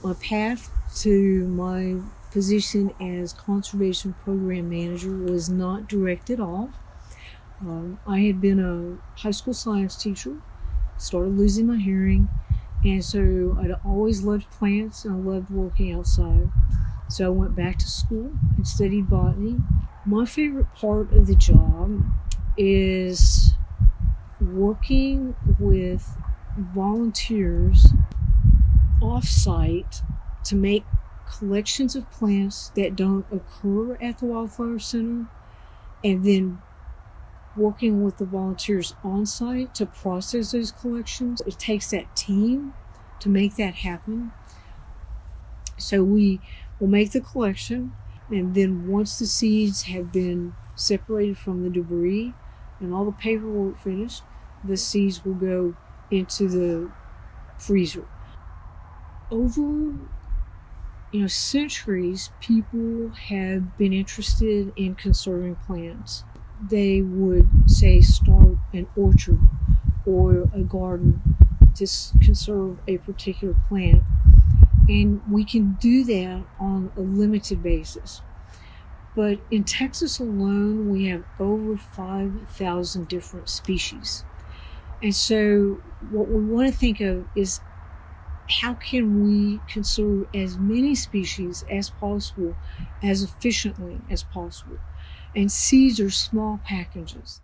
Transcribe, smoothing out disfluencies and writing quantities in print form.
My path to my position as conservation program manager was not direct at all. I had been a high school science teacher, started losing my hearing, and so I'd always loved plants and I loved working outside. So I went back to school and studied botany. My favorite part of the job is working with volunteers off-site to make collections of plants that don't occur at the Wildflower Center, and then working with the volunteers on site to process those collections. It takes that team to make that happen. So we will make the collection, and then once the seeds have been separated from the debris and all the paperwork finished, the seeds will go into the freezer. Over centuries, people have been interested in conserving plants. They would say start an orchard or a garden to conserve a particular plant, and we can do that on a limited basis. But in Texas alone, we have over 5,000 different species. And so what we want to think of is, how can we conserve as many species as possible, as efficiently as possible? And seeds are small packages.